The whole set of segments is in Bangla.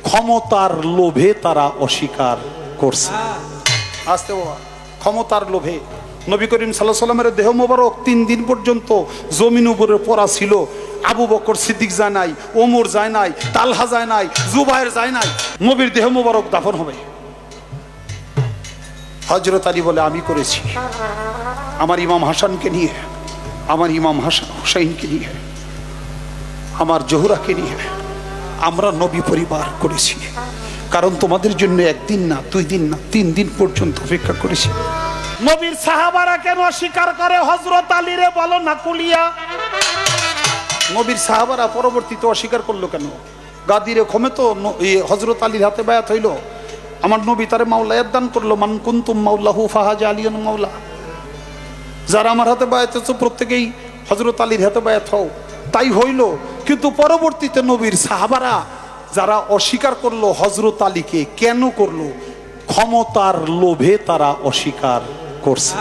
ক্ষমতার লোভে তারা অস্বীকার করছে। আসতে বাবা, ক্ষমতার লোভে নবী করিম সাল্লাল্লাহু আলাইহি সাল্লামের দেহ মোবারক 3 দিন পর্যন্ত জমিন উপরে পড়া ছিল। আবু বকর সিদ্দিক যায় নাই, ওমর যায় নাই, তালহা যায় নাই, জুবায়ের যায় নাই। নবীর দেহ মোবারক দাফন হবে। হযরত আলী বলে আমি করেছি, আমার ইমাম হাসানকে নিয়ে, আমার ইমাম হুসাইনকে নিয়ে, আমার জোহরাকে নিয়ে আমরা নবী পরিবার করেছি। কারণ তোমাদের জন্য একদিন না, 2 দিন না, 3 দিন পর্যন্ত অপেক্ষা করেছি। নবীর সাহাবারা কেন অস্বীকার করে? হযরত আলীরে বলো না কুলিয়া। নবীর সাহাবারা পরবর্তীতে অস্বীকার করলো কেন? গাদিরে ক্ষমে তো হযরত আলীর হাতে বায়াত হইল। আমার নবী তারে মাওলায়াত দান করলো, মান কুনতুম মাওলাহু ফাহাজা আলিয়ুন মাওলা। যারা আমার হাতে বায়াত হচ্ছে প্রত্যেকেই হযরত আলীর হাতে বায়াত হও, তাই হইল। কিন্তু পরবর্তীতে নবীর সাহাবারা যারা অস্বীকার করলো হযরত আলীকে, কেন করলো? ক্ষমতার লোভে তারা অস্বীকার করছে।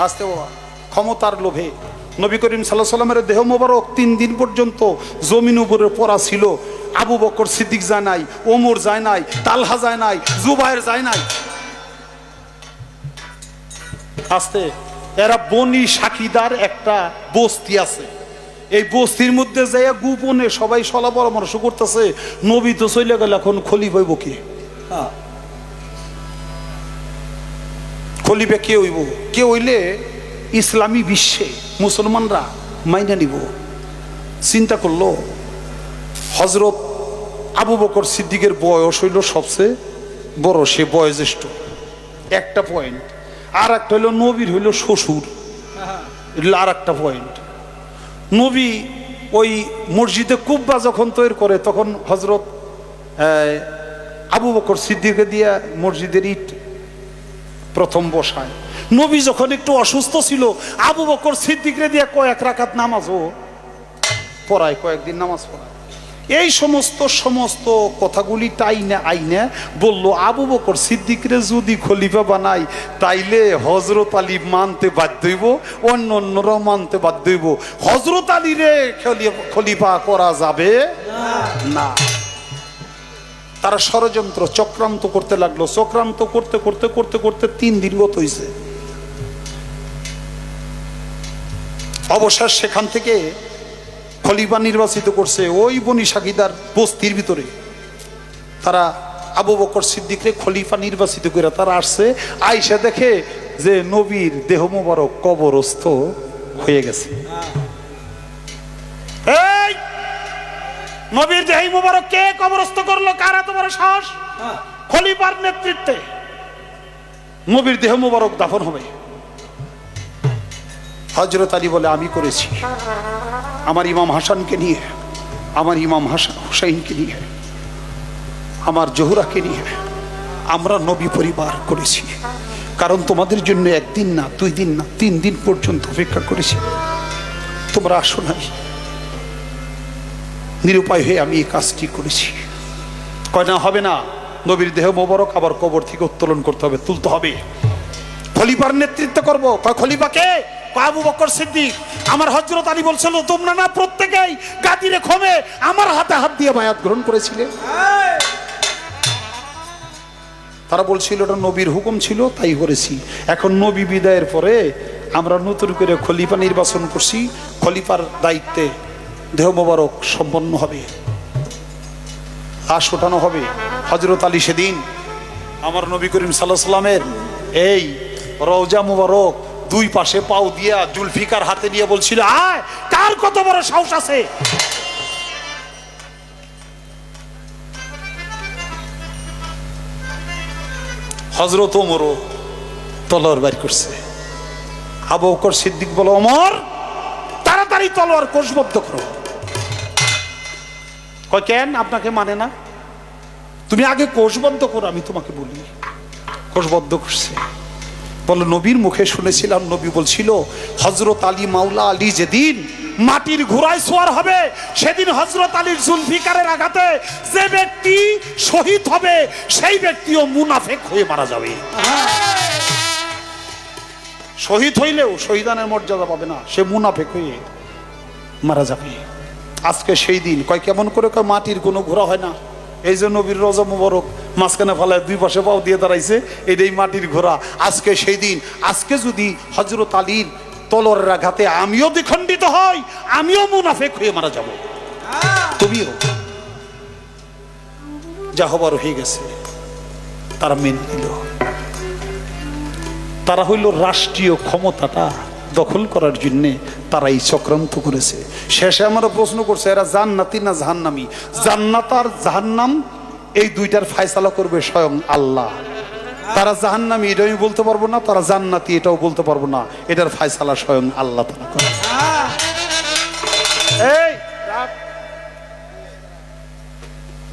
আসতে বাবা, ক্ষমতার লোভে নবী করিম সাল্লাল্লাহু আলাইহি সাল্লামের দেহ মোবারক 3 দিন পর্যন্ত জমিন উপরে পড়া ছিল। আবু বকর সিদ্দিক যায় নাই, ওমর যায় নাই, তালহা যায় নাই, জুবায়ের যায় নাই। আস্তে এরা বনি সাকিদার একটা বস্তি আছে, এই বস্তির মধ্যে যাইয়া গোপনে সবাই সলা পরামর্শ করতেছে, নবী তো চলে গেল, এখন খলিফা হইব কে? খলিফা কে হইব? কে হইলে ইসলামী বিশ্বে মুসলমানরা মাইনা নিব। চিন্তা করলো, হযরত আবু বকর সিদ্দিকের বয়স হইল সবচেয়ে বড়, সে বয়োজ্যেষ্ঠ, একটা পয়েন্ট। আর একটা হইল নবীর হইল শ্বশুর, আর একটা পয়েন্ট। নবী ওই মসজিদে কুব্বা যখন তৈরি করে, তখন হযরত আবু বকর সিদ্দিককে দিয়ে মসজিদের ইট প্রথম বসায়। নবী যখন একটু অসুস্থ ছিল, আবু বকর সিদ্দিকরে দিয়ে কয়েক রাকাত নামাজও পড়ায়, কয়েকদিন নামাজ পড়ায়। এই সমস্ত কথাগুলি টাইনে আইনে বললো, আবু বকর সিদ্দিকরে যদি খলিফা বানাই তাইলে হযরত আলী মানতে বাধ্য হইব, অন্যরাও মানতে বাধ্য হইব। হযরত আলীরে খলিফা করা যাবে না। তারা ষড়যন্ত্র চক্রান্ত করতে লাগলো। চক্রান্ত করতে করতে করতে করতে 3 দিন গত হয়েছে। অবশেষ সেখান থেকে খলিফা নির্বাচিত করছে ওই বনি সাকিদার বস্তির ভিতরে। তারা আবু বকর সিদ্দিকরে খলিফা নির্বাচিত করে তারা আসছে। আইসা দেখে যে নবীর দেহ মোবারক কবরস্থ হয়ে গেছে। এই নবীর দেহ মোবারক কে কবরস্থ করলো? কারা? তোমার সাহস? খলিফার নেতৃত্বে নবীর দেহ মোবারক দাফন হবে। হযরত আলী বলে আমি করেছি, আমার ইমাম হাসানকে নিয়ে, আমার ইমাম হুসাইনকে নিয়ে, আমার জোহরাকে নিয়ে আমরা নবী পরিবার করেছি। কারণ তোমাদের জন্য একদিন না, 2 দিন না, 3 দিন পর্যন্ত অপেক্ষা করেছি। তোমরা আসো নাই। নিরুপায় হয়ে আমি এই কাজটি করেছি। কয় না, হবে না, নবীর দেহ মোবারক আবার কবর থেকে উত্তোলন করতে হবে, তুলতে হবে। খলিফার নেতৃত্ব করবো। কয় খলিফা কে? আবু বকর সিদ্দিক। আমার হযরত আলী বলছিল, তোমরা না প্রত্যেকেই গাদিরে ক্ষমে আমার হাতে হাত দিয়ে বায়াত গ্রহণ করেছিলে। তারা বলছিল এটা নবীর হুকুম ছিল, তাই করেছি। এখন নবী বিদায়ের পরে আমরা নতুন করে খলিফা নির্বাচন করছি। খলিফার দায়িত্বে দেহ মোবারক সম্পন্ন হবে, লাশ ওঠানো হবে। হযরত আলী সেদিন আমার নবী করিম সাল্লাল্লাহু আলাইহি সাল্লামের এই রওজা মুবারক 2 পাশে পাও দিয়া জুলফিকার হাতে নিয়ে বলছিল, আয় কার কত বড় সাহস আছে। হযরত ওমরও তলোয়ার বের করছে। আবু বকর সিদ্দিক বলে, ওমর তাড়াতাড়ি তলোয়ার কোষবদ্ধ করো। কয় কেন? আপনাকে মানে না? তুমি আগে কোষবদ্ধ করো, আমি তোমাকে বলি। কোষবদ্ধ করছে। বলে নবীর মুখে শুনেছিলাম, নবী বলছিল হযরত আলী মাওলা আলী যেদিন মাটির ঘোড়ায় সওয়ার হবে, সেদিন হযরত আলীর জুলফিকারের আঘাতে যে ব্যক্তি শহীদ হবে সেই ব্যক্তিও মুনাফিক হয়ে মারা যাবে। শহীদ হইলেও শহীদানের মর্যাদা পাবে না, সে মুনাফিক হয়ে মারা যাবে। আজকে সেই দিন। কয় কেমন করে? কয় মাটির কোনো ঘোড়া হয় না, এই যে নবীর রওজা মুবারক মাঝখানে ফালায় দুই পাশে পাও দিয়ে দাঁড়াইছে, এটাই মাটির ঘোড়া। আজকে সেই দিন, আজকে যদি হযরত আলীর তলোয়ারের আঘাতে আমিও দ্বিখণ্ডিত হই, আমিও মুনাফিক হয়ে মারা যাব, তুমিও। যা হবার হয়ে গেছে, তারা মেনে নিল। তারা হইল রাষ্ট্রীয় ক্ষমতাটা দখল করার জন্যে তারা এই চক্রান্ত করেছে। শেষে আমরা প্রশ্ন করছে, এরা জান্নাতি না জাহান্নামী? জান্নাত আর জাহান্নাম এই দুইটার ফায়সালা করবে স্বয়ং আল্লাহ। তারা জাহান্নামী এটাও আমি বলতে পারবো না, তারা জান্নাতি এটাও বলতে পারবো না, এটার ফায়সালা স্বয়ং আল্লাহ তাআলা করে। এই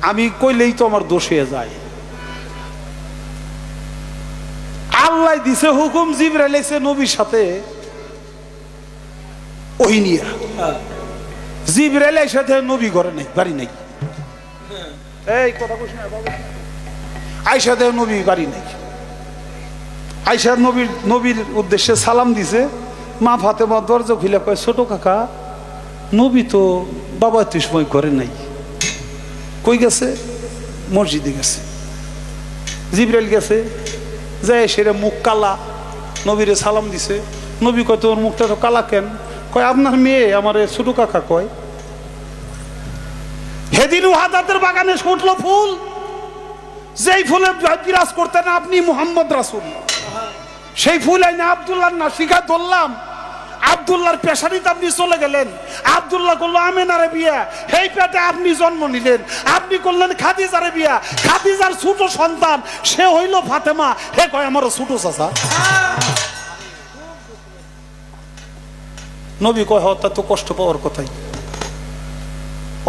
আমি কইলেই তো আমার দোষ হয়ে যায়। আল্লাহ দিছে হুকুম, জিবরাইল এসে নবীর সাথে ওহী নিয়ে। জিবরাইল এর সাথে নবী ঘরে নাই, বাড়ি নাই। এই কথা কইছ না বাবা। আয়েশা দেহ নবী বাড়ি নাই। আয়েশা নবীর উদ্দেশ্যে সালাম দিছে। মা ফাতেমা দরজা খুলে কয়, ছোট কাকা, নবী তো বাবা তুই সময় ঘরে নাই। কই গেছে? মসজিদে গেছে। জিবরাইল গেছে, যায় সেরে মুখ কালা, নবীরে সালাম দিছে। নবী কয়, তোর মুখটা তো কালা কেন? কয়, আপনার মেয়ে আমার ছোট কাকা কয়। হেদিন উহাদাতের বাগানে ফুটলো ফুল, যেই ফুলে বিরাজ করতেন আপনি মুহাম্মদ রাসূল, সেই ফুল আইনা আব্দুল্লাহর নাসিকা ধরলাম। আব্দুল্লাহর পেশারিতে আপনি চলে গেলেন। আব্দুল্লাহ করলো আমেনারে বিয়া, এই পেটে আপনি জন্ম নিলেন। আপনি করলেন খাদিজারে বিয়া, খাদিজার ছোট সন্তান সে হইল ফাতেমা। হে কয় আমার ছোট চাচা। নবী কয়, তা তো কষ্ট পাওয়ার কথাই।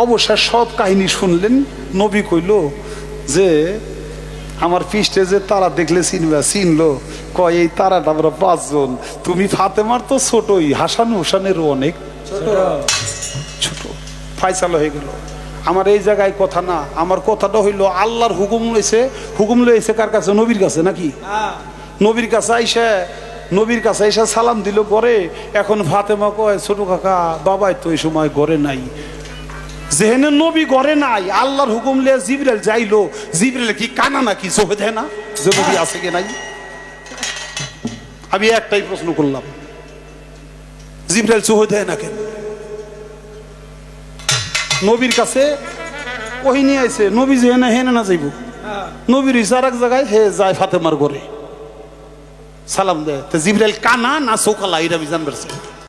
অবশ্য সব কাহিনী শুনলেন। নবী কইল যে আমার পৃষ্ঠে যে তারা দেখলে চিনবা, চিনলো। কয়, এই তারাটা আমরা 5 জন। তুমি ফাতেমার তো ছোটই, হাসান হুসানেরও অনেক ছোট। ফায়সালা হয়ে গেল। আমার এই জায়গায় কথা না, আমার কথাটা হইল আল্লাহর হুকুম লইছে। হুকুম লইছে কার কাছে? নবীর কাছে নাকি? নবীর কাছে আইসা, নবীর কাছে আইসা সালাম দিল পরে। এখন ফাতেমা কয়, ছোট কাকা বাবাই তো এই সময় ঘরে নাই। যেহেনে নবী ঘরে নাই, আল্লাহর হুকুম লিয়ে জিবরাইল যাইলো। জিবরাইল কি কানা নাকি? চোখে দেয় না যে নবী আছে কি নাই? আমি একটাই প্রশ্ন করলাম, জিবরাইল চোখে দেয় না কেন? নবীর কাছে ওই নিয়ে আইছে। নবী যেহেনে হেনে না যাইব, নবীর ইশারা এক জায়গায় হে যায় ফাতেমার ঘরে সালাম দেয়। তো জিবরাইল কানা না চোখালা এটা আমি জানবার চাই।